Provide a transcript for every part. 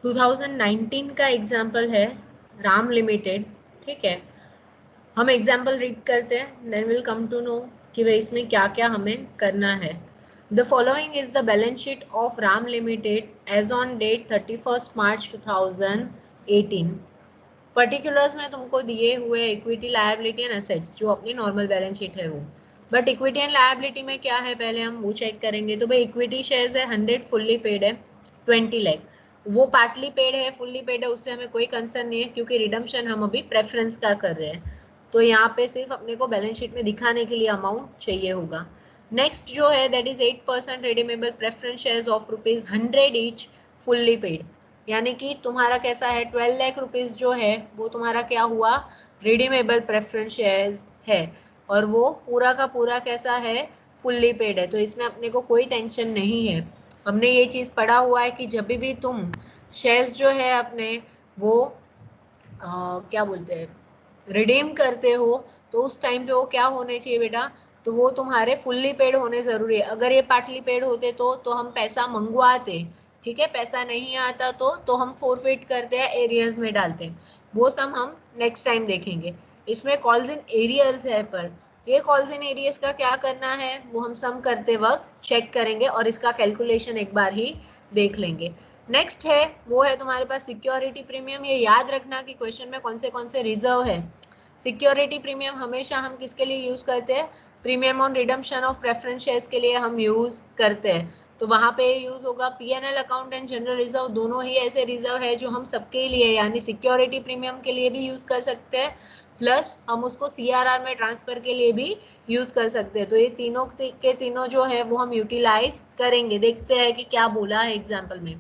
2019 का एग्जाम्पल है राम लिमिटेड, ठीक है। हम एग्जाम्पल रीड करते हैं, then will come to know कि भाई इसमें क्या क्या हमें करना है। The following is the balance sheet of Ram limited as on date 31 March 2018। Particulars में तुमको दिए हुए इक्विटी, लायबिलिटी एंड एसेट्स, जो अपनी नॉर्मल बैलेंस शीट है वो। बट इक्विटी एंड लायबिलिटी में क्या है पहले हम वो चेक करेंगे। तो भाई इक्विटी शेयर्स है 100 फुल्ली पेड है 20 लाख, वो पार्टली पेड है फुल्ली पेड है उससे हमें कोई कंसर्न नहीं है, क्योंकि रिडम्पशन हम अभी प्रेफरेंस का कर रहे हैं। तो यहाँ पे सिर्फ अपने को बैलेंस शीट में दिखाने के लिए अमाउंट चाहिए होगा। नेक्स्ट जो है that is 8% redeemable preference shares of ₹100 each fully paid, यानी कि तुम्हारा कैसा है 12 लाख रुपीज जो है वो तुम्हारा क्या हुआ, रिडीमेबल प्रेफरेंस शेयर्स है, और वो पूरा का पूरा कैसा है, फुल्ली पेड है। तो इसमें अपने को कोई टेंशन नहीं है। हमने ये चीज़ पढ़ा हुआ है कि जब भी तुम शेयर्स जो है अपने वो क्या बोलते हैं रिडीम करते हो, तो उस टाइम पे वो क्या होने चाहिए बेटा, तो वो तुम्हारे फुल्ली पेड होने जरूरी है। अगर ये पार्टली पेड होते तो हम पैसा मंगवाते, ठीक है, पैसा नहीं आता तो हम फोरफिट करते हैं, एरियर्स में डालते हैं। वो सब हम नेक्स्ट टाइम देखेंगे। इसमें कॉल्स इन एरियर्स है, पर ये कॉल्स इन एरियर्स का क्या करना है वो हम सम करते वक्त चेक करेंगे, और इसका कैलकुलेशन एक बार ही देख लेंगे। नेक्स्ट है वो है तुम्हारे पास सिक्योरिटी प्रीमियम। ये याद रखना कि क्वेश्चन में कौन से रिजर्व है। सिक्योरिटी प्रीमियम हमेशा हम किसके लिए यूज करते हैं, premium on redemption of preference shares के लिए हम यूज करते हैं। तो वहां पे यूज होगा PNL account and general reserve, दोनों ही ऐसे रिजर्व है जो हम सबके लिए, यानी सिक्योरिटी प्रीमियम के लिए भी यूज कर सकते हैं, प्लस हम उसको सीआरआर में ट्रांसफर के लिए भी यूज कर सकते हैं। तो ये तीनों के तीनों जो है वो हम यूटिलाइज करेंगे। देखते हैं कि क्या बोला है एग्जाम्पल में।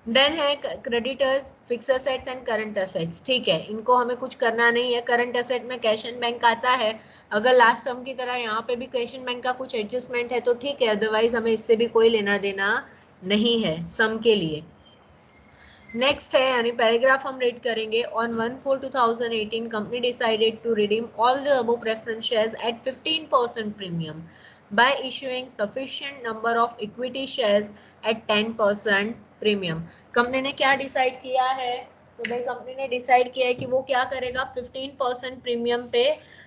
देन है creditors, fix assets and current assets, ठीक है, इनको हमें कुछ करना नहीं है। करंट असेट में कैश एंड बैंक आता है, अगर लास्ट सम की तरह यहाँ पे भी कैश एंड बैंक का कुछ एडजस्टमेंट है तो ठीक है, अदरवाइज हमें इससे भी कोई लेना देना नहीं है सम के लिए। नेक्स्ट है यानी पैराग्राफ हम रीड करेंगे। On 1/4/2018 company decided to redeem all the above preference shares at 15% premium by issuing sufficient number of equity shares at 10% premium. कंपनी ने क्या डिसाइड किया है, तो भाई कंपनी ने डिसाइड किया है कि वो क्या करेगा, 15% प्रीमियम पे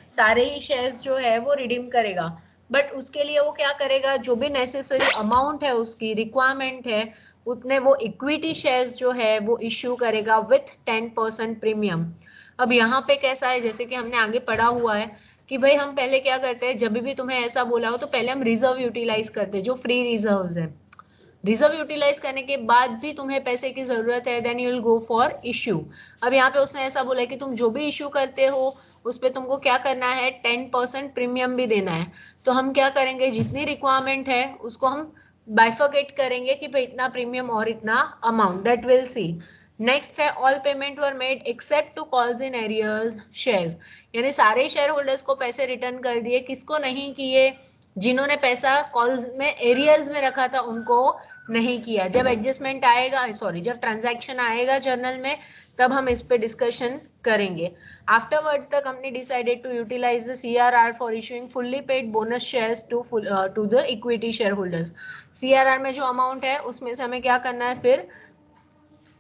सारे ही शेयर्स जो है वो रिडीम करेगा। बट उसके लिए वो क्या करेगा, जो भी नेसेसरी अमाउंट है उसकी रिक्वायरमेंट है उतने वो इक्विटी शेयर्स जो है वो इश्यू करेगा विथ 10% प्रीमियम। अब यहाँ पे कैसा है, जैसे कि हमने आगे पढ़ा हुआ है कि भाई हम पहले क्या करते हैं, जब भी तुम्हें ऐसा बोला हो तो पहले हम रिजर्व यूटिलाइज करते हैं, जो फ्री रिजर्व्स है। रिजर्व यूटिलाइज करने के बाद भी तुम्हें पैसे की जरूरत है, then you will go for issue. अब यहाँ पे उसने ऐसा बोला कि तुम जो भी इश्यू करते हो उस पर तुमको क्या करना है, 10% प्रीमियम भी देना है। तो हम क्या करेंगे, जितनी रिक्वायरमेंट है उसको हम बाइफर्केट करेंगे कि भाई इतना प्रीमियम और इतना amount, that will see. Next है all payment were made except to calls in arrears shares, यानी सारे शेयर होल्डर्स को पैसे रिटर्न कर दिए, किसको नहीं किए, जिन्होंने पैसा कॉल्स में एरियर्स में रखा था उनको नहीं किया। जब एडजस्टमेंट आएगा, सॉरी, जब ट्रांजैक्शन आएगा जर्नल में तब हम इस पे डिस्कशन करेंगे। Afterwards the company decided to utilise the CRR for issuing fully paid bonus shares to the equity share holders. CRR में जो अमाउंट है उसमें से हमें क्या करना है, फिर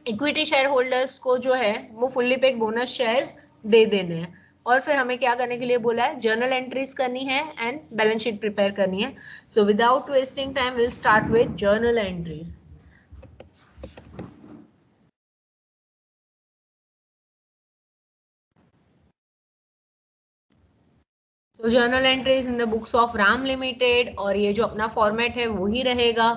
इक्विटी शेयर होल्डर्स को जो है वो फुल्ली पेड बोनस शेयर्स दे देने हैं। और फिर हमें क्या करने के लिए बोला है, जर्नल एंट्रीज करनी है एंड बैलेंस शीट प्रिपेयर करनी है। So without wasting time will start with journal entries. तो journal entries in the books of Ram limited, और ये जो अपना फॉर्मेट है वो ही रहेगा।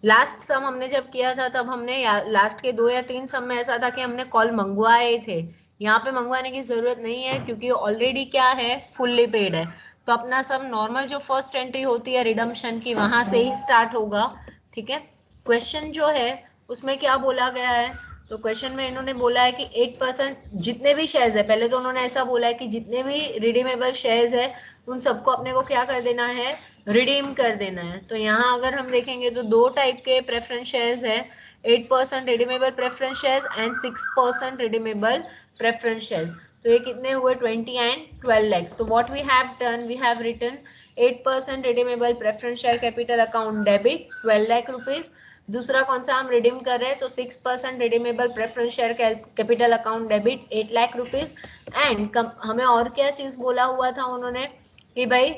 लास्ट सम हमने जब किया था तब हमने लास्ट के 2 या 3 सम में ऐसा था कि हमने कॉल मंगवाए थे। यहाँ पे मंगवाने की जरूरत नहीं है क्योंकि ऑलरेडी क्या है, फुल्ली पेड है। तो अपना सब नॉर्मल जो फर्स्ट एंट्री होती है रिडम्पशन की वहां से ही स्टार्ट होगा, ठीक है। क्वेश्चन जो है उसमें क्या बोला गया है, तो क्वेश्चन में इन्होंने बोला है कि 8% जितने भी शेयर्स है, पहले तो उन्होंने ऐसा बोला है कि जितने भी रिडीमेबल शेयर्स है उन सबको अपने को क्या कर देना है, रिडीम कर देना है। तो यहाँ अगर हम देखेंगे तो 2 टाइप के प्रेफरेंस शेयर्स है, 8% redeemable preference shares and 6% redeemable preference shares. तो ये कितने हुए, 20 एंड 12 लैक्स। तो what we have done, we have written 8% redeemable preference share capital account debit 12 lakh rupees, दूसरा कौन सा हम रिडीम कर रहे हैं, तो 6% redeemable preference share capital account debit 8 lakh rupees. And हमें और क्या चीज बोला हुआ था उन्होंने कि भाई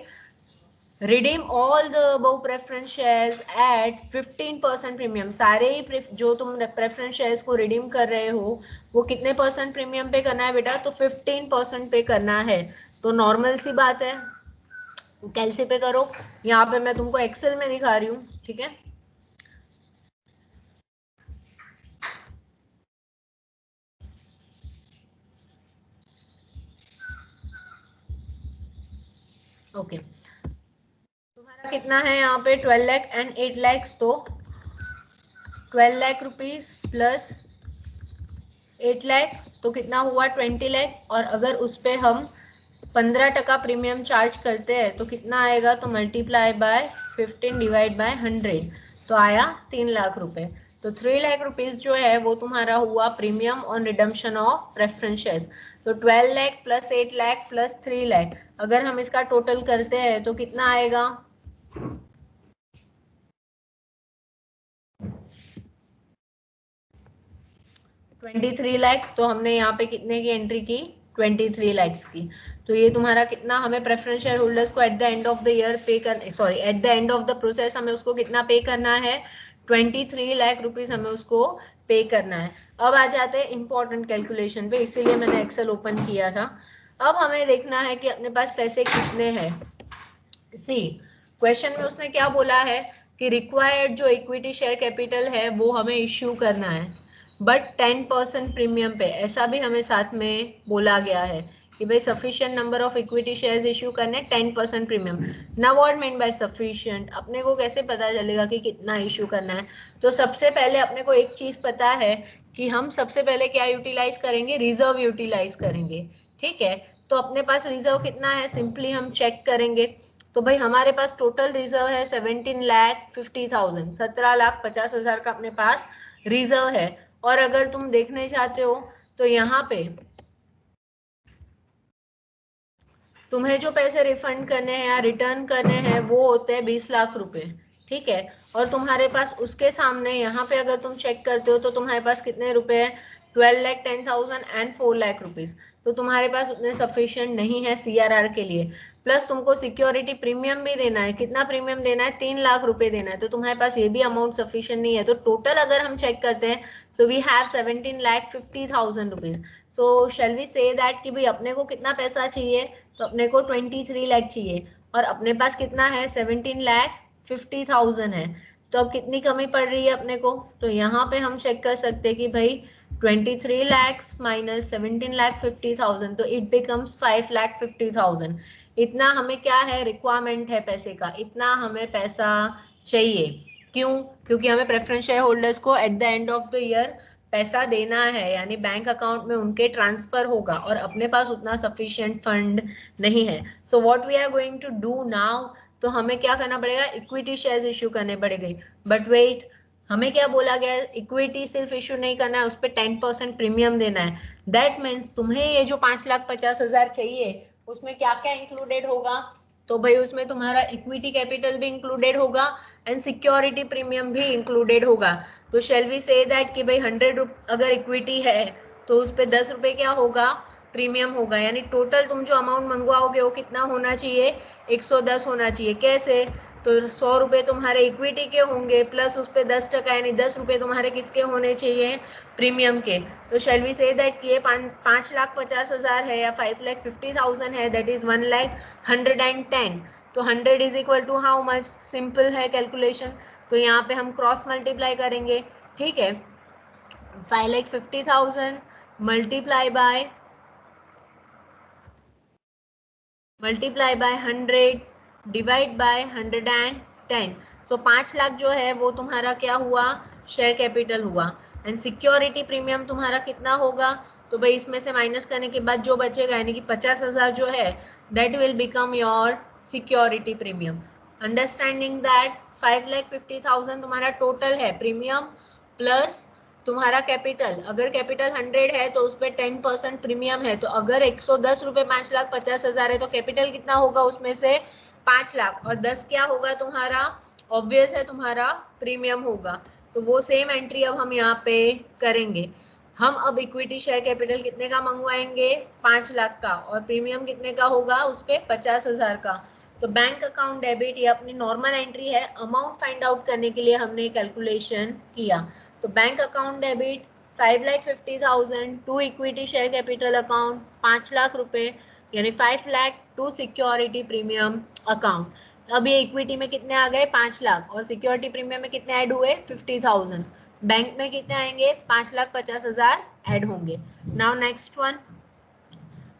redeem all the above preference shares at 15% premium. सारे ही जो तुम प्रेफरेंस शेयर्स को रिडीम कर रहे हो वो कितने परसेंट प्रीमियम पे करना है बेटा, तो 15% पे करना है। तो नॉर्मल सी बात है, कैसे पे करो, यहाँ पे मैं तुमको एक्सेल में दिखा रही हूँ, ठीक है। ओके तुम्हारा कितना है यहाँ पे 12 लाख एंड 8 लाख, तो 12 लाख रुपीज प्लस 8 लाख तो कितना हुआ 20 लाख। और अगर उस पे हम 15% प्रीमियम चार्ज करते हैं तो कितना आएगा, तो मल्टीप्लाई बाय 15 डिवाइड बाय 100 तो आया 3 लाख रुपए। तो 3 लाख रुपीज जो है वो तुम्हारा हुआ premium on redemption of preference shares. तो 12 लाख प्लस 8 लाख प्लस 3 लाख अगर हम इसका टोटल करते हैं तो कितना आएगा, 23 लाख। तो हमने यहाँ पे कितने की एंट्री की, 23 लाख की। तो ये तुम्हारा कितना हमें प्रेफरेंस शेयर होल्डर्स को at the end of the year पे कर, sorry at the end of the process हमें उसको कितना पे करना है, 23 लाख रुपीज हमें उसको पे करना है। अब आ जाते हैं इंपॉर्टेंट कैलकुलेशन पे, इसीलिए मैंने एक्सेल ओपन किया था। अब हमें देखना है कि अपने पास पैसे कितने हैं। सी क्वेश्चन में उसने क्या बोला है कि रिक्वायर्ड जो इक्विटी शेयर कैपिटल है वो हमें इश्यू करना है, बट 10% प्रीमियम पे। ऐसा भी हमें साथ में बोला गया है कि भाई sufficient number of equity shares issue करने 10% premium. Now what mean by sufficient, अपने को कैसे पता चलेगा कि कितना इश्यू करना है। तो सबसे पहले अपने को एक चीज पता है कि हम सबसे पहले क्या यूटिलाइज करेंगे, रिजर्व यूटिलाइज करेंगे, ठीक है। तो अपने पास रिजर्व कितना है, सिंपली हम चेक करेंगे। तो भाई हमारे पास टोटल रिजर्व है 17,50,000, 17,50,000 का अपने पास रिजर्व है। और अगर तुम देखने चाहते हो तो यहाँ पे तुम्हें जो पैसे रिफंड करने हैं या रिटर्न करने हैं वो होते हैं 20 लाख रुपए, ठीक है। और तुम्हारे पास उसके सामने यहाँ पे अगर तुम चेक करते हो तो तुम्हारे पास कितने रुपए हैं, 12,10,000 एंड 4 लाख रुपीज। तो तुम्हारे पास उतने सफिशिएंट नहीं है सीआरआर के लिए। प्लस तुमको सिक्योरिटी प्रीमियम भी देना है, कितना प्रीमियम देना है, 3 लाख रुपए देना है। तो तुम्हारे पास ये भी अमाउंट सफिशिएंट नहीं है। तो टोटल अगर हम चेक करते हैं so we have 17,50,000 rupees. So shall we say that कि भाई अपने को कितना पैसा चाहिए, तो अपने को 23 लाख चाहिए और अपने पास कितना है 17,50,000 है। तो अब कितनी कमी पड़ रही है अपने को, तो यहाँ पे हम चेक कर सकते हैं कि भाई 23 लाख माइनस 17,50,000 तो इट बिकम्स 5,50,000। इतना हमें क्या है, रिक्वायरमेंट है पैसे का, इतना हमें पैसा चाहिए। क्यों, क्योंकि हमें प्रेफरेंस शेयर होल्डर्स को at the end of the year पैसा देना है, यानी बैंक अकाउंट में उनके ट्रांसफर होगा और अपने पास उतना सफिशिएंट फंड नहीं है। So what we are going to do now, तो हमें क्या करना पड़ेगा, इक्विटी शेयर्स इश्यू करने पड़ेंगे। बट वेट, हमें क्या बोला गया है, इक्विटी सिर्फ इश्यू नहीं करना है, उस पर 10% प्रीमियम देना है। दैट मीन्स तुम्हें ये जो 5,50,000 चाहिए उसमें क्या क्या इंक्लूडेड होगा, तो भाई उसमें तुम्हारा इक्विटी कैपिटल भी इंक्लूडेड होगा एंड सिक्योरिटी प्रीमियम भी इंक्लूडेड होगा। तो शेल वी से दैट कि भाई 100 अगर इक्विटी है तो उस पर 10 रुपए क्या होगा, प्रीमियम होगा। यानी टोटल तुम जो अमाउंट मंगवाओगे वो कितना होना चाहिए, 110 होना चाहिए। कैसे, तो 100 रुपए तुम्हारे इक्विटी के होंगे प्लस उस पर 10% यानी 10 रुपए तुम्हारे किसके होने चाहिए, प्रीमियम के। तो शेल वी से दैट कि ये 5,50,000 है या 5,50,000 है, दैट इज 1,110। तो 100 is equal to how much, simple है कैलकुलेशन। तो यहाँ पे हम क्रॉस मल्टीप्लाई करेंगे, ठीक है। 5,50,000 मल्टीप्लाई बाय 100 डिवाइड बाय 110। सो 5 लाख जो है वो तुम्हारा क्या हुआ, शेयर कैपिटल हुआ। एंड सिक्योरिटी प्रीमियम तुम्हारा कितना होगा, तो भाई इसमें से माइनस करने के बाद जो बचेगा यानी कि 50,000 जो है that will become your security premium. Understanding that 5,50,000 तुम्हारा टोटल है प्रीमियम प्लस तुम्हारा कैपिटल। अगर कैपिटल 100 है तो उस पर 10% प्रीमियम है। तो अगर 110 रुपए 5,50,000 है तो कैपिटल कितना होगा उसमें से 5 लाख और 10 क्या होगा तुम्हारा, ऑब्वियस है तुम्हारा प्रीमियम होगा। तो वो सेम एंट्री अब हम यहाँ पे करेंगे। हम अब इक्विटी शेयर कैपिटल कितने का मंगवाएंगे, 5 लाख का, और प्रीमियम कितने का होगा उस पर 50,000 का। तो बैंक अकाउंट डेबिट ये अपनी नॉर्मल एंट्री है, अमाउंट फाइंड आउट करने के लिए हमने कैलकुलेशन किया। तो bank account debit 5,50,000 to equity share capital account 5 lakh रुपए, यानी 5 lakh to security premium account. अब ये इक्विटी में कितने आ गए, 5 लाख, और सिक्योरिटी प्रीमियम में कितने ऐड हुए, 50,000। बैंक में कितने आएंगे, 5,50,000 ऐड होंगे। नाउ नेक्स्ट वन,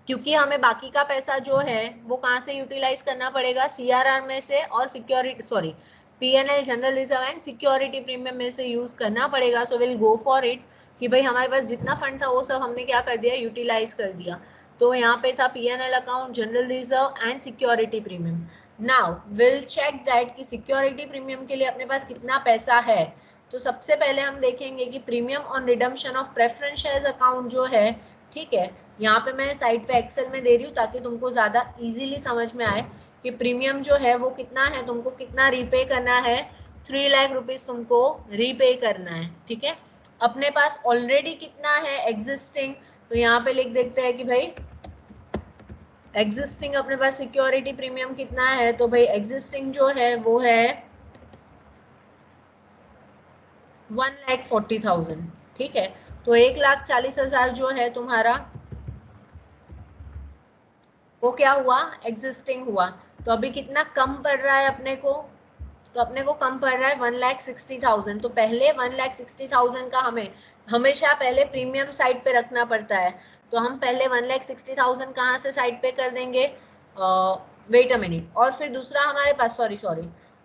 क्योंकि हमें बाकी का पैसा जो है वो कहाँ से यूटिलाइज करना पड़ेगा, सीआरआर में से और security PNL general reserve and security premium में से यूज करना पड़ेगा। So will go for it कि भाई हमारे पास जितना फंड था वो सब हमने क्या कर दिया, यूटिलाइज कर दिया। तो यहाँ पे था PNL account, general reserve and security premium. Now will check that कि सिक्योरिटी प्रीमियम के लिए अपने पास कितना पैसा है। तो सबसे पहले हम देखेंगे कि premium on redemption of preference shares account जो है, ठीक है, यहाँ पे मैं साइड पे एक्सेल में दे रही हूँ ताकि तुमको ज़्यादा इजीली समझ में आए कि प्रीमियम जो है वो कितना है, तुमको कितना रीपे करना है, 3 लाख रुपीस तुमको रीपे करना है। ठीक है, अपने पास ऑलरेडी कितना है एग्जिस्टिंग, तो यहाँ पे लिख देते हैं कि भाई एग्जिस्टिंग अपने पास सिक्योरिटी प्रीमियम कितना है। तो भाई एग्जिस्टिंग जो है वो है 1,40,000। ठीक है, तो 1,40,000 जो है तुम्हारा वो क्या हुआ, एग्जिस्टिंग हुआ। तो अभी कितना कम पड़ रहा है अपने को, तो अपने को कम पड़ रहा है 1,60,000। तो पहले 1,60,000 का हमें हमेशा पहले प्रीमियम साइड पे रखना पड़ता है। तो हम पहले 1,60,000 कहाँ से साइड पे कर देंगे, वेट अ मिनट, और फिर दूसरा हमारे पास सॉरी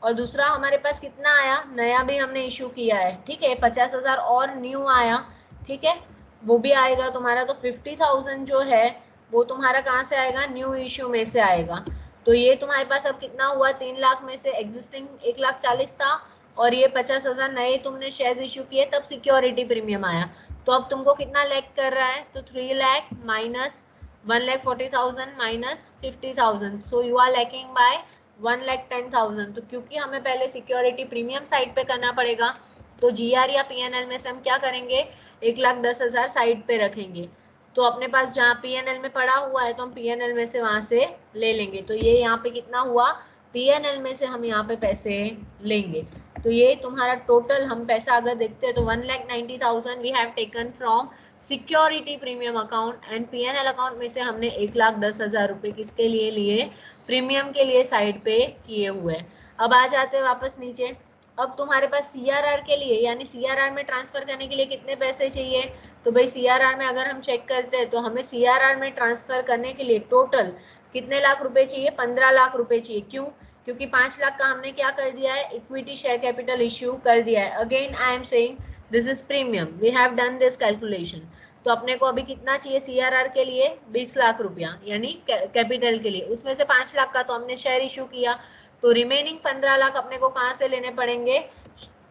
और दूसरा हमारे पास कितना आया, नया भी हमने इशू किया है। ठीक है, 50,000 और न्यू आया। ठीक है, वो भी आएगा तुम्हारा। तो 50,000 जो है वो तुम्हारा कहाँ से आएगा, न्यू इश्यू में से आएगा। तो ये तुम्हारे पास अब कितना हुआ, 3 लाख में से एग्जिस्टिंग 1,40,000 था, और ये 50,000 नए तुमने शेयर्स इशू किए तब सिक्योरिटी प्रीमियम आया। तो अब तुमको कितना लैक कर रहा है, तो 3 lakh minus 1,40,000 minus 50,000, so you are lacking by 1,10,000। तो क्योंकि हमें पहले सिक्योरिटी प्रीमियम साइड पे करना पड़ेगा, तो जीआर या पीएनएल में से हम क्या करेंगे, 1,10,000 साइड पे रखेंगे। तो अपने पास जहाँ पीएनएल में पड़ा हुआ है तो हम पीएनएल में से वहां से ले लेंगे। तो ये यहाँ पे कितना हुआ, पीएनएल में से हम यहाँ पे पैसे लेंगे। तो ये तुम्हारा टोटल हम पैसा अगर देखते हैं तो 1,90,000 we have taken from security premium account and PNL account में से हमने 1,10,000 रुपए किसके लिए लिए, प्रीमियम के लिए साइड पे किए हुए। अब आ जाते हैं वापस नीचे। अब तुम्हारे पास सीआरआर के लिए, यानी सीआरआर में ट्रांसफर करने के लिए कितने पैसे चाहिए, तो भाई सीआरआर में अगर हम चेक करते हैं तो हमें सीआरआर में ट्रांसफर करने के लिए टोटल कितने लाख रुपए चाहिए, 15 लाख रुपए चाहिए। क्यों, क्योंकि 5 लाख का हमने क्या कर दिया है, इक्विटी शेयर कैपिटल इश्यू कर दिया है। Again I am saying this is premium, we have done this calculation. तो अपने को अभी कितना चाहिए सीआरआर के लिए, 20 लाख रुपया, यानी कैपिटल के लिए। उसमें से 5 लाख का तो हमने शेयर इशू किया, तो रिमेनिंग 15 लाख अपने को कहाँ से लेने पड़ेंगे,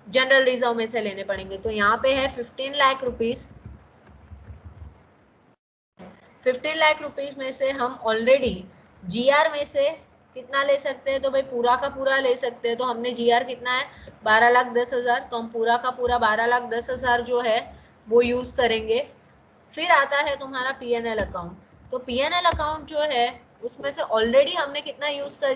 जनरल रिजर्व में से लेने पड़ेंगे। तो यहाँ पे है 15 लाख रुपीज। 15 लाख रुपीज में से हम ऑलरेडी जीआर में से कितना ले सकते हैं, तो भाई पूरा का पूरा ले सकते हैं। तो हमने जीआर कितना है, 12,10,000, तो हम पूरा का पूरा 12,10,000 जो है वो यूज करेंगे। फिर आता है तुम्हारा पीएनएल अकाउंट। तो पीएनएल अकाउंट जो है उसमें से ऑलरेडी हमने कितना यूज कर,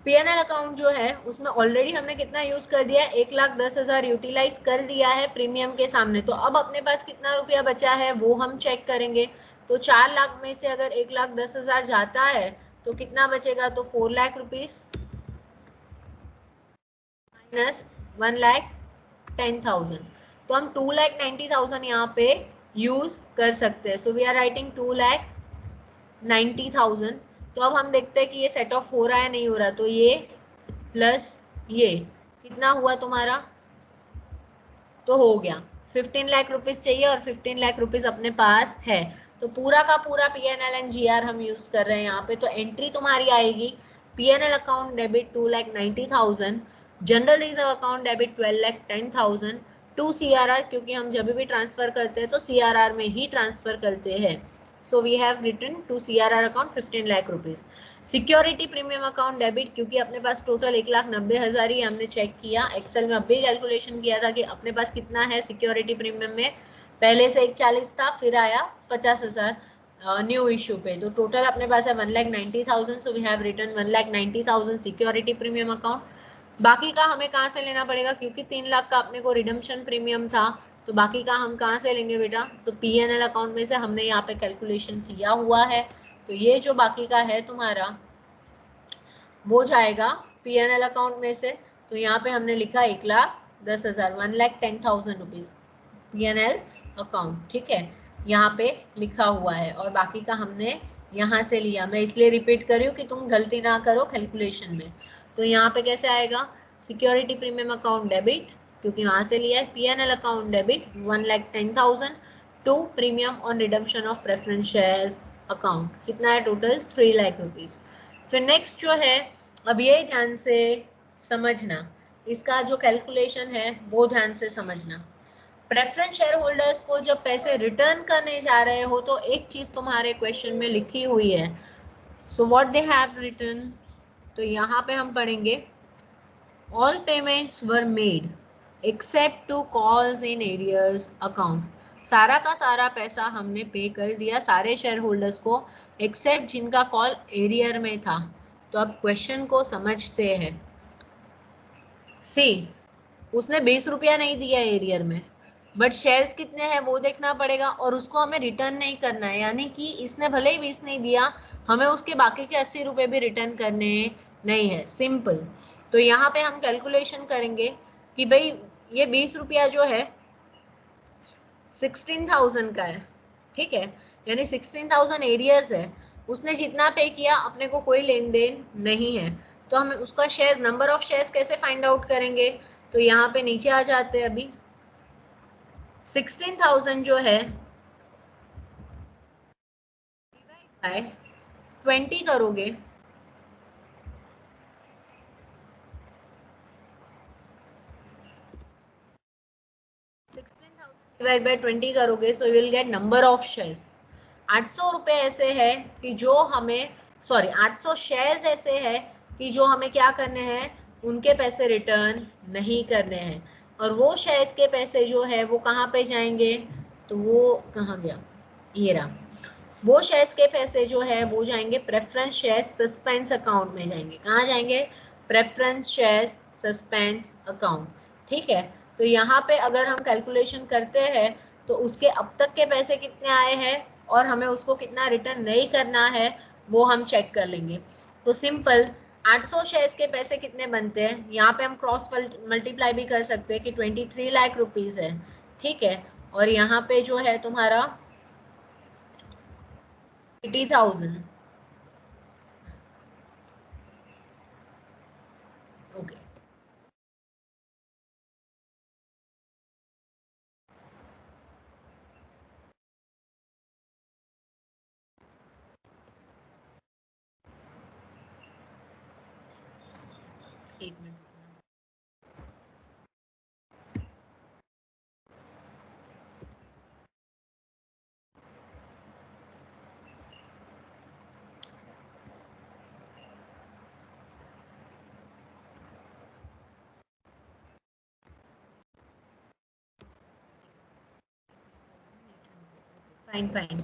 पीएनएल अकाउंट जो है उसमें ऑलरेडी हमने कितना यूज कर दिया है, 1,10,000 यूटिलाइज कर दिया है प्रीमियम के सामने। तो अब अपने पास कितना रुपया बचा है वो हम चेक करेंगे। तो 4 लाख में से अगर 1,10,000 जाता है तो कितना बचेगा, तो 4 लाख रुपीज माइनस 1,10,000, तो हम 2,90,000 यहाँ पे यूज कर सकते हैं। So we are writing 2,90,000। तो अब हम देखते हैं कि ये सेट ऑफ हो रहा है नहीं हो रहा। तो ये प्लस ये कितना हुआ तुम्हारा, तो हो गया 15 लाख रुपीज चाहिए, और 15 लाख रुपीज अपने पास है। तो पूरा का पूरा पीएनएल एंड जीआर हम यूज कर रहे हैं यहाँ पे। तो एंट्री तुम्हारी आएगी, PNL account debit 2,90,000, general reserve account debit 12,10,000 to CRR, क्योंकि हम जब भी ट्रांसफर करते हैं तो सीआरआर में ही ट्रांसफर करते हैं। So we have written to CRR account 15 lakh rupees. Security premium account debit, क्योंकि अपने पास टोटल 1,90,000 ही हमने चेक किया, एक्सेल में अभी कैलकुलेशन किया था कि अपने पास कितना है सिक्योरिटी प्रीमियम में। पहले से 140 था, फिर आया 50,000 न्यू इश्यू पे, तो टोटल अपने पास है 1,90,000। So we have written 1,90,000 security premium account. बाकी का हमें कहाँ से लेना पड़ेगा, क्योंकि 3 लाख का अपने को रिडम्पशन प्रीमियम था, तो बाकी का हम कहाँ से लेंगे बेटा, तो PNL अकाउंट में से हमने यहाँ पे कैलकुलेशन किया हुआ है। तो ये जो बाकी का है तुम्हारा वो जाएगा PNL अकाउंट में से। तो यहाँ पे हमने लिखा 1,10,000, 1,10,000 रुपीज PNL अकाउंट, ठीक है, यहाँ पे लिखा हुआ है। और बाकी का हमने यहाँ से लिया, मैं इसलिए रिपीट कर रही हूँ कि तुम गलती ना करो कैलकुलेशन में। तो यहाँ पे कैसे आएगा, सिक्योरिटी प्रीमियम अकाउंट डेबिट, क्योंकि वहां से लिया है, PNL account debit 1,10,000 to premium on redemption of preference shares account, कितना है टोटल 3 लाख रुपीज। फिर नेक्स्ट जो है, अब ये ध्यान से समझना, इसका जो कैलकुलेशन है वो ध्यान से समझना। प्रेफरेंस शेयर होल्डर्स को जब पैसे रिटर्न करने जा रहे हो तो एक चीज तुम्हारे क्वेश्चन में लिखी हुई है, so what they have written. तो यहाँ पे हम पढ़ेंगे all payments were made except to calls in arrears account. सारा का सारा पैसा हमने पे कर दिया सारे शेयर होल्डर्स को, एक्सेप्ट जिनका कॉल एरियर में था। तो अब क्वेश्चन को समझते हैं। सी, उसने 20 रुपया नहीं दिया एरियर में, बट शेयर्स कितने हैं वो देखना पड़ेगा, और उसको हमें रिटर्न नहीं करना है, यानी कि इसने भले ही 20 नहीं दिया, हमें उसके बाकी के 80 रुपए भी रिटर्न करने नहीं है, सिंपल। तो यहाँ पे हम कैलकुलेशन करेंगे कि भाई ये 20 रुपया जो है 16,000 का है, ठीक है, यानी 16,000 एरियर्स है, उसने जितना पे किया अपने को कोई लेन देन नहीं है। तो हम उसका शेयर, नंबर ऑफ शेयर्स कैसे फाइंड आउट करेंगे, तो यहाँ पे नीचे आ जाते हैं। अभी 16,000 जो है बाय 20 करोगे, 16,000 डिवाइड बाय 20 करोगे, so you will get number of shares. 800 रुपए ऐसे है कि जो हमें, सॉरी 800 शेयर्स ऐसे है कि जो हमें क्या करने हैं, उनके पैसे रिटर्न नहीं करने हैं। और वो शेयर्स के पैसे जो है वो कहाँ पे जाएंगे, तो वो कहाँ गया, ये रहा, वो शेयर्स के पैसे जो है वो जाएंगे प्रेफरेंस शेयर सस्पेंस अकाउंट में जाएंगे। कहाँ जाएंगे, प्रेफरेंस शेयर सस्पेंस अकाउंट, ठीक है। तो यहाँ पे अगर हम कैलकुलेशन करते हैं तो उसके अब तक के पैसे कितने आए हैं और हमें उसको कितना रिटर्न नहीं करना है वो हम चेक कर लेंगे। तो सिंपल 800 शेयर्स के पैसे कितने बनते हैं, यहाँ पे हम क्रॉस मल्टीप्लाई भी कर सकते हैं कि 23 लाख रुपीज है, ठीक है। और यहाँ पे जो है तुम्हारा 80,000, ओके। एक मिनट, फाइन फाइन।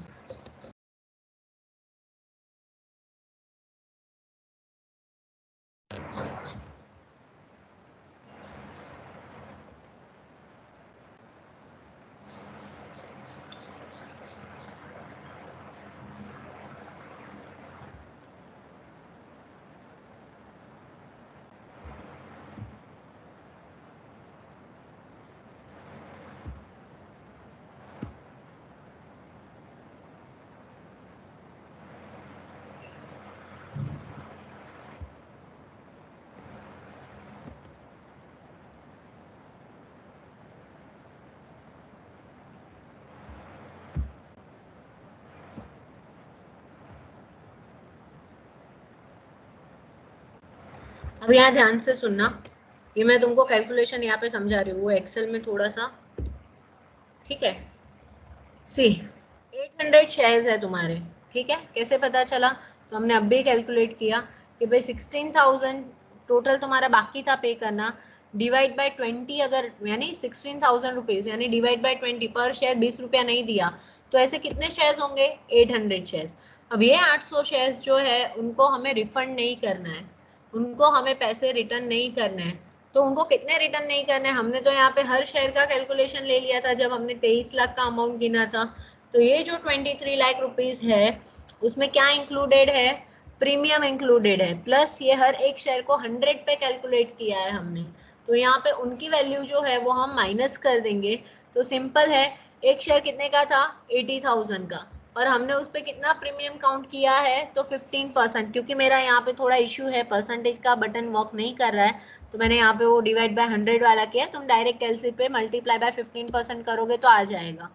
अब यहाँ ध्यान से सुनना, ये मैं तुमको कैलकुलेशन यहाँ पे समझा रही हूँ, वो एक्सेल में थोड़ा सा, ठीक है। सी, 800 शेयर्स है तुम्हारे, ठीक है। कैसे पता चला? तो हमने अब भी कैलकुलेट किया कि भाई 16,000 टोटल तुम्हारा बाकी था पे करना, डिवाइड बाय 20, अगर यानी 16,000 रुपीज यानी डिवाइड बाय 20, पर शेयर 20 रुपया नहीं दिया तो ऐसे कितने शेयर्स होंगे? 800 शेयर्स। अब ये 800 शेयर्स जो है उनको हमें रिफंड नहीं करना है, उनको हमें पैसे रिटर्न नहीं करने हैं। तो उनको कितने रिटर्न नहीं करने, हमने तो यहाँ पे हर शेयर का कैलकुलेशन ले लिया था जब हमने 23 लाख का अमाउंट गिना था। तो ये जो 23 लाख रुपीज है उसमें क्या इंक्लूडेड है? प्रीमियम इंक्लूडेड है, प्लस ये हर एक शेयर को 100 पे कैलकुलेट किया है हमने। तो यहाँ पे उनकी वैल्यू जो है वो हम माइनस कर देंगे। तो सिंपल है, एक शेयर कितने का था? 80,000 का, और हमने उस पर कितना प्रीमियम काउंट किया है? तो 15%। क्योंकि मेरा यहाँ पे थोड़ा इश्यू है, परसेंटेज का बटन वर्क नहीं कर रहा है, तो मैंने यहाँ पे वो डिवाइड बाय 100 वाला किया। तुम डायरेक्ट एलसी पे मल्टीप्लाई बाय 15% करोगे तो आ जाएगा।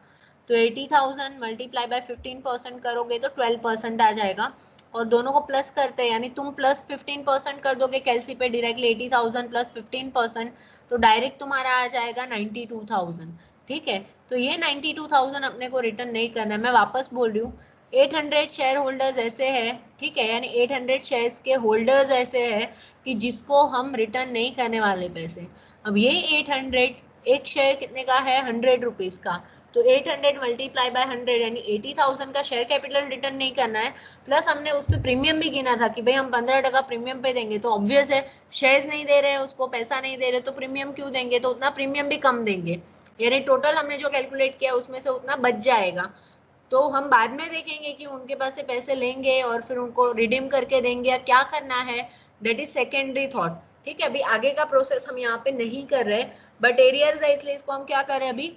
तो 80,000 मल्टीप्लाई बाय 15% करोगे तो 12% आ जाएगा, और दोनों को प्लस करते हैं, यानी तुम प्लस 15% कर दोगे कैलसी पे डायरेक्टली, 80,000 प्लस 15%, तो डायरेक्ट तुम्हारा आ जाएगा 92,000। ठीक है, तो ये 92,000 अपने को रिटर्न नहीं करना है। मैं वापस बोल रही हूँ, 800 शेयर होल्डर्स ऐसे है, ठीक है, यानी 800 शेयर्स के होल्डर्स ऐसे है कि जिसको हम रिटर्न नहीं करने वाले पैसे। अब ये 800, एक शेयर कितने का है? 100 रुपीज का। तो 800 मल्टीप्लाई बाय 100 यानी 80,000 का शेयर कैपिटल रिटर्न नहीं करना है। प्लस हमने उस पर प्रीमियम भी गिना था कि भाई हम 15% प्रीमियम पे देंगे, तो ऑब्वियस है शेयर्स नहीं दे रहे हैं, उसको पैसा नहीं दे रहे तो प्रीमियम क्यों देंगे, तो उतना प्रीमियम भी कम देंगे, यानी टोटल हमने जो कैलकुलेट किया उसमें से उतना बच जाएगा। तो हम बाद में देखेंगे कि उनके पास से पैसे लेंगे और फिर उनको रिडीम करके देंगे या क्या करना है, दैट इज सेकेंडरी थॉट। ठीक है, अभी आगे का प्रोसेस हम यहाँ पे नहीं कर रहे, बट एरियर्स है इसलिए इसको हम क्या कर रहे हैं, अभी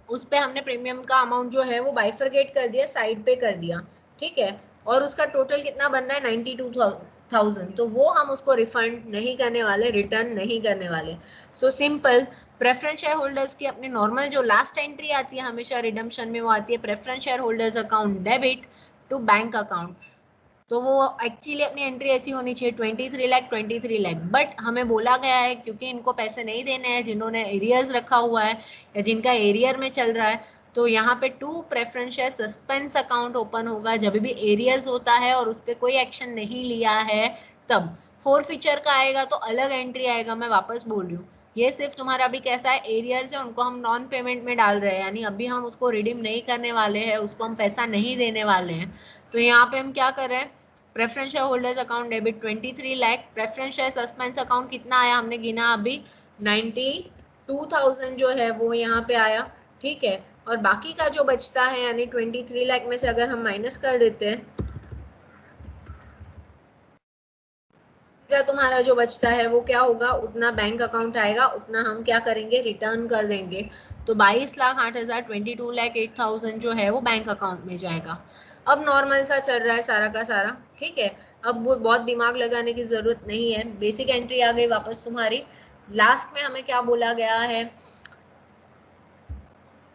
उस पे हमने प्रीमियम का अमाउंट जो है वो बाइफरगेट कर दिया, साइड पे कर दिया। ठीक है, और उसका टोटल कितना बन रहा है? 92,000। तो वो हम उसको रिफंड नहीं करने वाले, रिटर्न नहीं करने वाले। So simple, preference share holders की अपनी नॉर्मल जो लास्ट एंट्री आती है हमेशा रिडम्पशन में, वो आती है preference share holders account debit to bank account. तो वो एक्चुअली अपनी एंट्री ऐसी होनी चाहिए 23 लाख, बट हमें बोला गया है क्योंकि इनको पैसे नहीं देने हैं जिन्होंने एरियर्स रखा हुआ है या जिनका एरियर में चल रहा है, तो यहाँ पे to preference share suspense account open होगा जब भी एरियर्स होता है और उस पर कोई एक्शन नहीं लिया है तब। फोर फीचर का आएगा तो अलग एंट्री आएगा। मैं वापस बोल रही हूँ, ये सिर्फ तुम्हारा अभी कैसा है, एरियर्स है उनको हम नॉन पेमेंट में डाल रहे हैं, यानी अभी हम उसको रिडीम नहीं करने वाले हैं, उसको हम पैसा नहीं देने वाले हैं। तो यहाँ पे हम क्या कर रहे हैं, preference share holders account debit 23 lakh, preference share suspense account कितना आया हमने गिना अभी, 92,000 जो है वो यहाँ पे आया। ठीक है, और बाकी का जो बचता है यानी 23 लाख में से अगर हम माइनस कर देते हैं, तुम्हारा जो बचता है वो क्या होगा, उतना बैंक अकाउंट आएगा, उतना हम क्या करेंगे, रिटर्न कर देंगे। तो 22,08,000 22,08,000 जो है वो बैंक अकाउंट में जाएगा। अब नॉर्मल सा चल रहा है सारा का सारा। ठीक है, अब वो बहुत दिमाग लगाने की जरूरत नहीं है, बेसिक एंट्री आ गई वापस तुम्हारी। लास्ट में हमें क्या बोला गया है,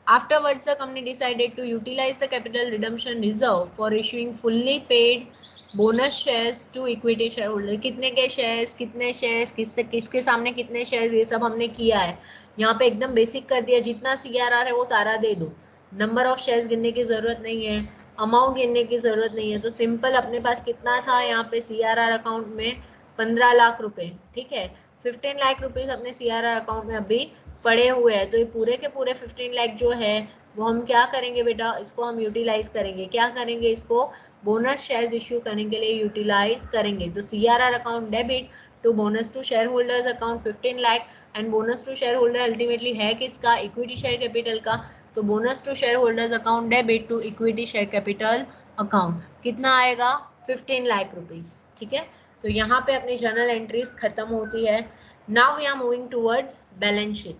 afterwards the company decided to utilize the capital redemption reserve for issuing fully paid bonus shares to equity share holder. कितने के शेयर्स, कितने शेयर्स, किससे किसके सामने कितने शेयर्स, ये सब हमने किया है। यहाँ पे एकदम बेसिक कर दिया, जितना CRR है वो सारा दे दो, नंबर ऑफ शेयर्स गिनने की जरूरत नहीं है, अमाउंट गिनने की जरूरत नहीं है। तो सिंपल अपने पास कितना था यहाँ पे CRR अकाउंट में, 15 लाख रुपए। ठीक है, 15 लाख रुपीज अपने CRR अकाउंट में अभी पड़े हुए हैं। तो ये पूरे के पूरे 15 लाख जो है वो हम क्या करेंगे बेटा, इसको हम यूटिलाइज करेंगे। क्या करेंगे, इसको बोनस शेयर्स इश्यू करने के लिए यूटिलाइज करेंगे। तो CRR account debit to bonus to share holders account 15 lakh, and bonus to share holder ultimately है किसका, इक्विटी शेयर कैपिटल का। तो bonus to share holders account debit to equity share capital account कितना आएगा, 15 लाख रुपीज। ठीक है, तो यहाँ पे अपनी जर्नल एंट्रीज खत्म होती है। Now we are moving towards balance sheet.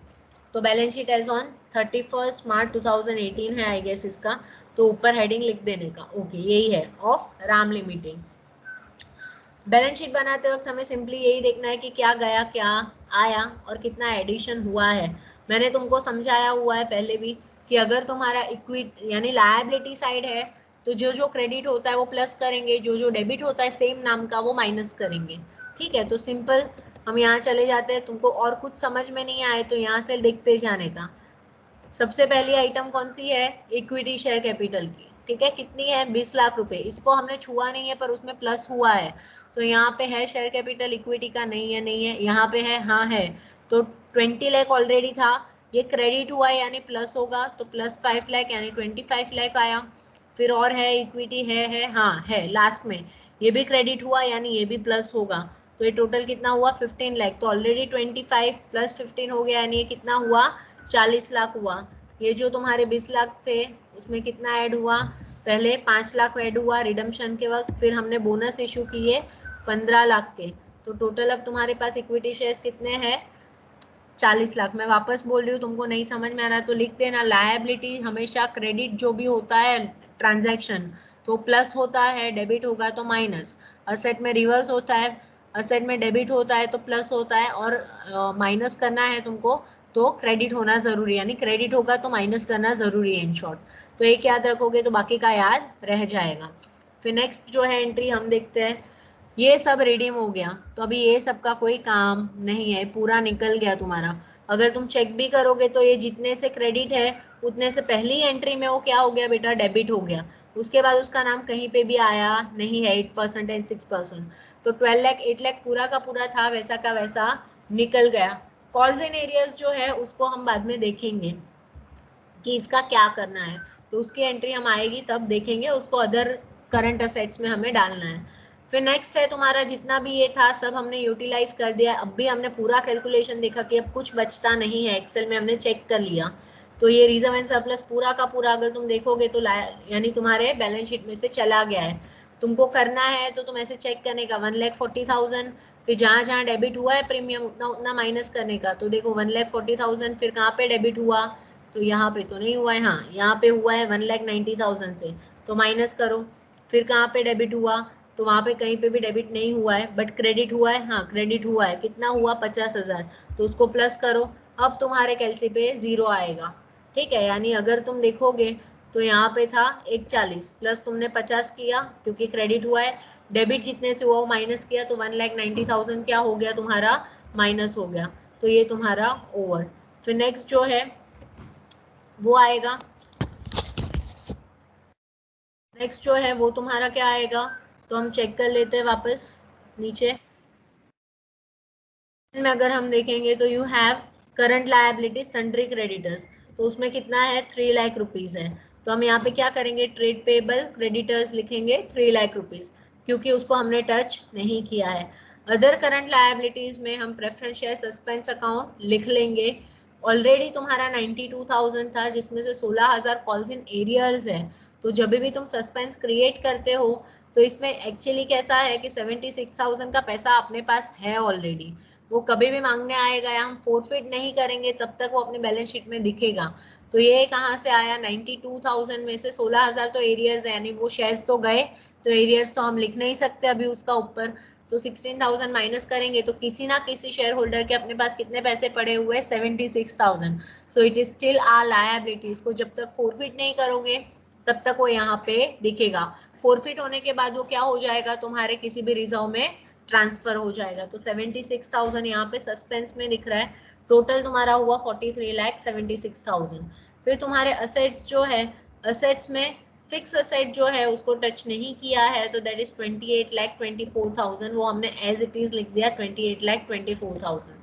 तो balance sheet as on 31 March 2018 है आई गेस इसका, तो ऊपर हेडिंग लिख देने का, ओके यही है, of Ram limited. Balance sheet बनाते वक्त हमें सिंपली यही देखना है कि क्या गया, क्या आया और कितना एडिशन हुआ है। मैंने तुमको समझाया हुआ है पहले भी कि अगर तुम्हारा इक्विटी यानी लायबिलिटी साइड है तो जो जो क्रेडिट होता है वो प्लस करेंगे, जो जो डेबिट होता है सेम नाम का वो माइनस करेंगे। ठीक है, तो सिंपल हम यहाँ चले जाते हैं, तुमको और कुछ समझ में नहीं आए तो यहाँ से देखते जाने का। सबसे पहली आइटम कौन सी है, इक्विटी शेयर कैपिटल की, ठीक है, कितनी है 20 लाख रुपए, इसको हमने छुआ नहीं है पर उसमें प्लस हुआ है, तो यहाँ पे है शेयर कैपिटल इक्विटी का, नहीं है, नहीं है, यहाँ पे है, हाँ है, तो 20 लाख ऑलरेडी था, ये क्रेडिट हुआ है यानी प्लस होगा, तो प्लस 5 लाख यानी 25 लाख आया। फिर और है इक्विटी है, हाँ है लास्ट में, ये भी क्रेडिट हुआ यानी ये भी प्लस होगा, तो ये टोटल कितना हुआ 15 लाख, तो ऑलरेडी 25 प्लस 15 हो गया यानी ये कितना हुआ 40 लाख हुआ। ये जो तुम्हारे 20 लाख थे उसमें कितना ऐड हुआ, पहले 5 लाख ऐड हुआ रिडम्पशन के वक्त, फिर हमने बोनस इशू किए 15 लाख के, तो टोटल अब तुम्हारे पास इक्विटी शेयर्स कितने हैं 40 लाख। मैं वापस बोल रही हूँ, तुमको नहीं समझ में आ रहा तो लिख देना, लायबिलिटी हमेशा क्रेडिट जो भी होता है ट्रांजैक्शन तो प्लस होता है, डेबिट होगा तो माइनस, असेट में रिवर्स होता है, असेट में डेबिट होता है तो प्लस होता है, और माइनस करना है तुमको तो क्रेडिट होना जरूरी है, यानी क्रेडिट होगा तो माइनस करना जरूरी है इन शॉर्ट। तो एक याद रखोगे तो बाकी का याद रह जाएगा। फिर नेक्स्ट जो है एंट्री हम देखते हैं, ये सब रिडीम हो गया, तो अभी ये सब का कोई काम नहीं है, पूरा निकल गया तुम्हारा। अगर तुम चेक भी करोगे तो ये जितने से क्रेडिट है उतने से पहली एंट्री में वो क्या हो गया बेटा, डेबिट हो गया, उसके बाद उसका नाम कहीं पे भी आया नहीं है, 8% एंड 6%, तो 12 लाख 8 लाख पूरा का पूरा था वैसा का वैसा निकल गया। कॉल्स इन एरियाज जो है उसको हम बाद में देखेंगे कि इसका क्या करना है, तो उसकी एंट्री हम आएगी तब देखेंगे, उसको अदर करंट असेट्स में हमें डालना है। फिर नेक्स्ट है तुम्हारा जितना भी ये था सब हमने यूटिलाइज कर दिया, अब भी हमने पूरा कैलकुलेशन देखा कि अब कुछ बचता नहीं है, एक्सेल में हमने चेक कर लिया, तो ये रिजर्व एंड सरप्लस पूरा का पूरा अगर तुम देखोगे तो यानी तुम्हारे बैलेंस शीट में से चला गया है। तुमको करना है तो तुम ऐसे चेक करने का 1,40,000, फिर जहाँ जहाँ डेबिट हुआ है प्रीमियम उतना उतना माइनस करने का, तो देखो 1,40,000 फिर कहाँ पे डेबिट हुआ, तो यहाँ पे तो नहीं हुआ है, हाँ यहाँ पे हुआ है 1,90,000 से, तो माइनस करो। फिर कहाँ पे डेबिट हुआ, तो वहाँ पे कहीं पे भी डेबिट नहीं हुआ है बट क्रेडिट हुआ है, हाँ क्रेडिट हुआ है, कितना हुआ 50,000, तो उसको प्लस करो, अब तुम्हारे कैलसी पे 0 आएगा, ठीक है, यानी अगर तुम देखोगे तो यहाँ पे था 140 प्लस तुमने 50 किया क्योंकि क्रेडिट हुआ है, डेबिट जितने से हुआ वो माइनस किया, तो 1,90,000 क्या हो गया तुम्हारा माइनस हो गया, तो ये तुम्हारा ओवर। फिर नेक्स्ट जो है वो आएगा, नेक्स्ट जो है वो तुम्हारा क्या आएगा, तो हम चेक कर लेते हैं वापस नीचे में, अगर हम देखेंगे तो you have current liability sundry creditors, तो उसमें कितना है 3 लाख रुपीज है, तो हम यहाँ पे क्या करेंगे ट्रेड पेबल क्रेडिटर्स लिखेंगे 3 लाख रुपीज, क्योंकि उसको हमने टच नहीं किया है। अदर करंट लायबिलिटीज में हम प्रेफरेंस शेयर सस्पेंस अकाउंट लिख लेंगे, ऑलरेडी तुम्हारा 92,000 था जिसमें से 16,000 कॉल्स इन एरियर्स है, तो जब भी तुम सस्पेंस क्रिएट करते हो तो इसमें एक्चुअली कैसा है कि 76,000 का पैसा अपने पास है ऑलरेडी, वो कभी भी मांगने आएगा या हम फोरफिट नहीं करेंगे तब तक वो अपने बैलेंस शीट में दिखेगा। तो ये कहाँ से आया 92,000 में से 16,000 तो एरियर्स है यानी वो शेयर्स तो गए, तो एरियर्स तो हम लिख नहीं सकते अभी उसका ऊपर, तो 16,000 माइनस करेंगे तो किसी ना किसी शेयर होल्डर के अपने पास कितने पैसे पड़े हुए 76,000, so it is still a liability, इसको जब तक फोरफिट नहीं करोगे तब तक वो यहाँ पे दिखेगा, फोरफिट होने के बाद वो क्या हो जाएगा तुम्हारे किसी भी रिजर्व में ट्रांसफर हो जाएगा, तो 76,000 यहाँ पे सस्पेंस में दिख रहा है, टोटल तुम्हारा हुआ 43,76,000। फिर तुम्हारे असेट्स जो है, असेट्स में फिक्स असेट जो है उसको टच नहीं किया है, तो दैट इज 28,24,000, वो हमने एज इट इज लिख दिया 28,24,000।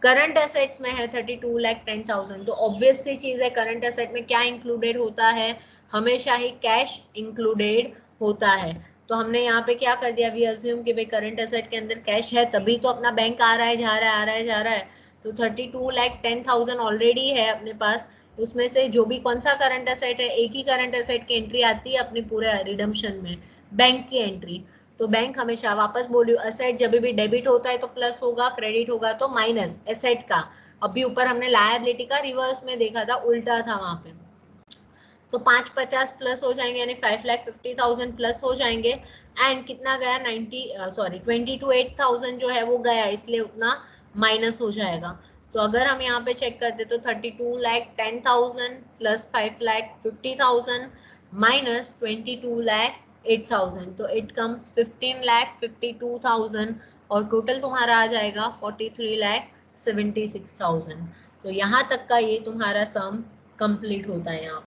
करंट एसेट्स में है 32,10,000, तो ऑब्वियस सी चीज है करंट एसेट में क्या इंक्लूडेड होता है, हमेशा ही कैश इंक्लूडेड होता है, तो हमने यहाँ पे क्या कर दिया, वी अज्यूम कि भाई करंट एसेट के अंदर कैश है तभी तो अपना बैंक आ रहा है जा रहा है आ रहा है जा रहा है, तो 32,10,000 ऑलरेडी है अपने पास, उसमें से जो भी कौन सा करंट एसेट है, एक ही करंट एसेट की एंट्री आती है अपने पूरे रिडम्पशन में, बैंक की एंट्री, तो बैंक हमेशा वापस बोलियो असेट जब भी डेबिट होता है तो प्लस होगा, क्रेडिट होगा तो माइनस एसेट का, अभी ऊपर हमने लायबिलिटी का रिवर्स में देखा था, उल्टा था वहां पे, तो 550 प्लस हो जाएंगे यानी 5,50,000 प्लस हो जाएंगे, एंड कितना गया 22,8,000 जो है वो गया, इसलिए उतना माइनस हो जाएगा, तो अगर हम यहाँ पे चेक करते तो 32,10,000 प्लस 5,50,000 माइनस 22,08,000, तो इट कम्स 15,52,000 और टोटल तुम्हारा आ जाएगा 43,76,000, तो यहाँ तक का ये तुम्हारा सम कंप्लीट होता है यहाँ